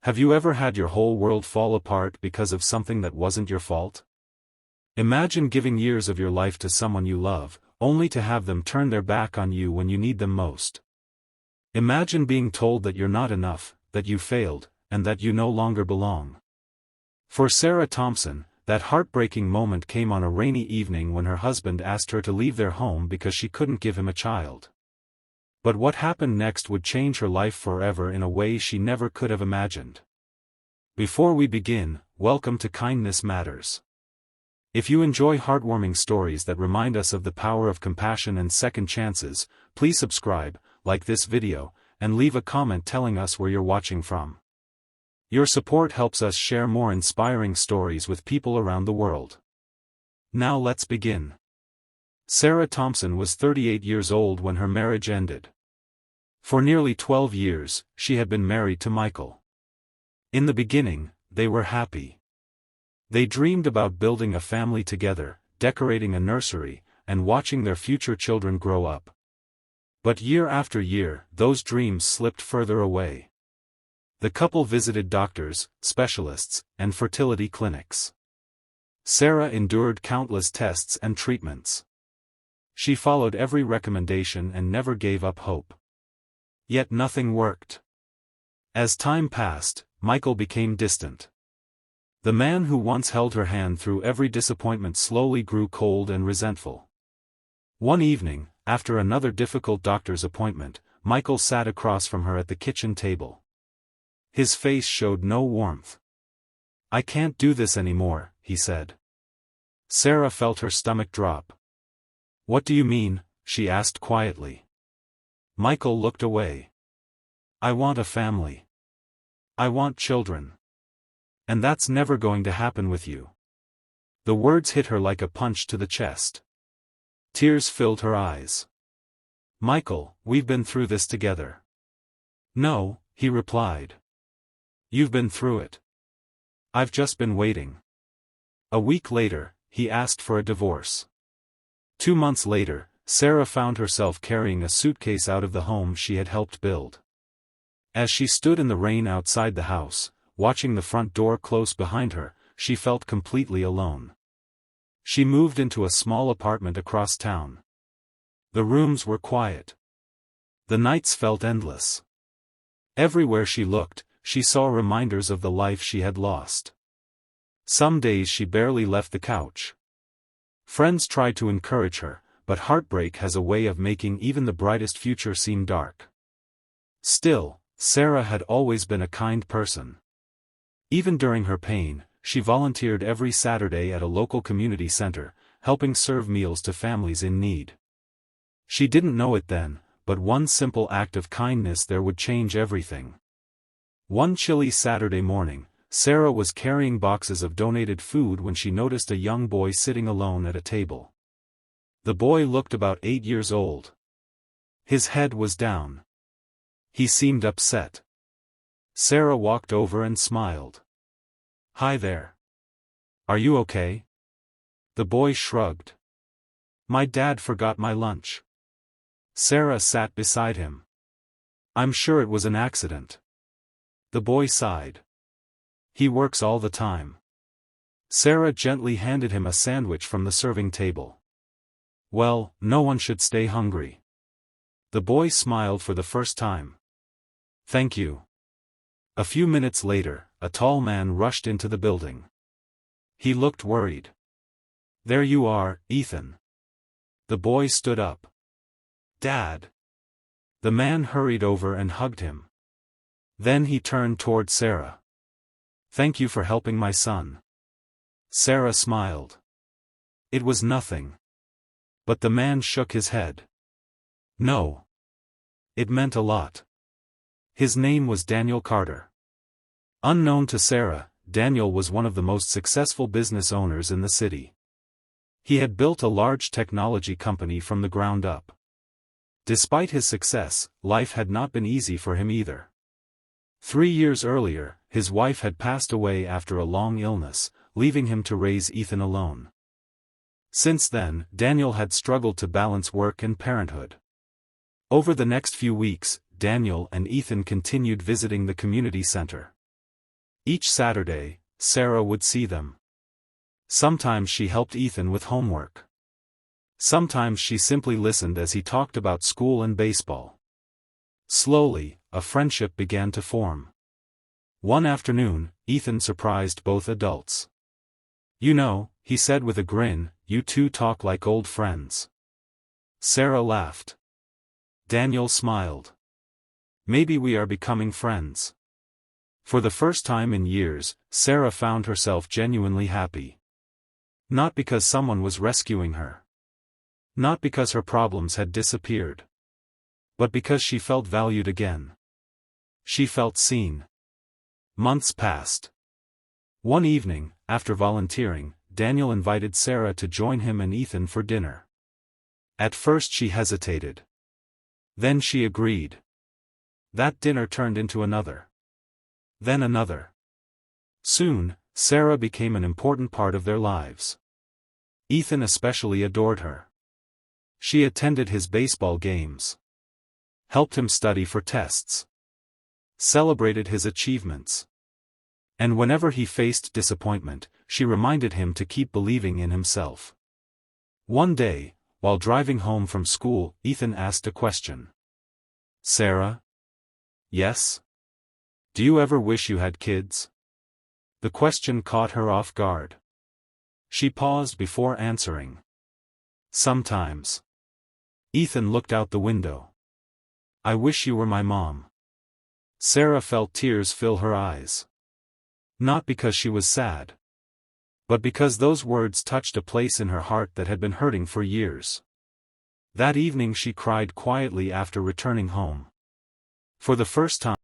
Have you ever had your whole world fall apart because of something that wasn't your fault? Imagine giving years of your life to someone you love, only to have them turn their back on you when you need them most. Imagine being told that you're not enough, that you failed, and that you no longer belong. For Sarah Thompson, that heartbreaking moment came on a rainy evening when her husband asked her to leave their home because she couldn't give him a child. But what happened next would change her life forever in a way she never could have imagined. Before we begin, welcome to Kindness Matters. If you enjoy heartwarming stories that remind us of the power of compassion and second chances, please subscribe, like this video, and leave a comment telling us where you're watching from. Your support helps us share more inspiring stories with people around the world. Now let's begin. Sarah Thompson was 38 years old when her marriage ended. For nearly 12 years, she had been married to Michael. In the beginning, they were happy. They dreamed about building a family together, decorating a nursery, and watching their future children grow up. But year after year, those dreams slipped further away. The couple visited doctors, specialists, and fertility clinics. Sarah endured countless tests and treatments. She followed every recommendation and never gave up hope. Yet nothing worked. As time passed, Michael became distant. The man who once held her hand through every disappointment slowly grew cold and resentful. One evening, after another difficult doctor's appointment, Michael sat across from her at the kitchen table. His face showed no warmth. "I can't do this anymore," he said. Sarah felt her stomach drop. "What do you mean?" she asked quietly. Michael looked away. "I want a family. I want children. And that's never going to happen with you." The words hit her like a punch to the chest. Tears filled her eyes. "Michael, we've been through this together." "No," he replied. "You've been through it. I've just been waiting." A week later, he asked for a divorce. 2 months later, Sarah found herself carrying a suitcase out of the home she had helped build. As she stood in the rain outside the house, watching the front door close behind her, she felt completely alone. She moved into a small apartment across town. The rooms were quiet. The nights felt endless. Everywhere she looked, she saw reminders of the life she had lost. Some days she barely left the couch. Friends tried to encourage her, but heartbreak has a way of making even the brightest future seem dark. Still, Sarah had always been a kind person. Even during her pain, she volunteered every Saturday at a local community center, helping serve meals to families in need. She didn't know it then, but one simple act of kindness there would change everything. One chilly Saturday morning, Sarah was carrying boxes of donated food when she noticed a young boy sitting alone at a table. The boy looked about 8 years old. His head was down. He seemed upset. Sarah walked over and smiled. "Hi there. Are you okay?" The boy shrugged. "My dad forgot my lunch." Sarah sat beside him. "I'm sure it was an accident." The boy sighed. "He works all the time." Sarah gently handed him a sandwich from the serving table. "Well, no one should stay hungry." The boy smiled for the first time. "Thank you." A few minutes later, a tall man rushed into the building. He looked worried. "There you are, Ethan." The boy stood up. "Dad." The man hurried over and hugged him. Then he turned toward Sarah. "Thank you for helping my son." Sarah smiled. It was nothing. But the man shook his head. "No. It meant a lot." His name was Daniel Carter. Unknown to Sarah, Daniel was one of the most successful business owners in the city. He had built a large technology company from the ground up. Despite his success, life had not been easy for him either. 3 years earlier, his wife had passed away after a long illness, leaving him to raise Ethan alone. Since then, Daniel had struggled to balance work and parenthood. Over the next few weeks, Daniel and Ethan continued visiting the community center. Each Saturday, Sarah would see them. Sometimes she helped Ethan with homework. Sometimes she simply listened as he talked about school and baseball. Slowly, a friendship began to form. One afternoon, Ethan surprised both adults. "You know," he said with a grin, "you two talk like old friends." Sarah laughed. Daniel smiled. "Maybe we are becoming friends." For the first time in years, Sarah found herself genuinely happy. Not because someone was rescuing her. Not because her problems had disappeared. But because she felt valued again. She felt seen. Months passed. One evening, after volunteering, Daniel invited Sarah to join him and Ethan for dinner. At first she hesitated. Then she agreed. That dinner turned into another. Then another. Soon, Sarah became an important part of their lives. Ethan especially adored her. She attended his baseball games. Helped him study for tests. Celebrated his achievements. And whenever he faced disappointment, she reminded him to keep believing in himself. One day, while driving home from school, Ethan asked a question. "Sarah?" "Yes?" "Do you ever wish you had kids?" The question caught her off guard. She paused before answering. "Sometimes." Ethan looked out the window. "I wish you were my mom." Sarah felt tears fill her eyes. Not because she was sad. But because those words touched a place in her heart that had been hurting for years. That evening she cried quietly after returning home. For the first time,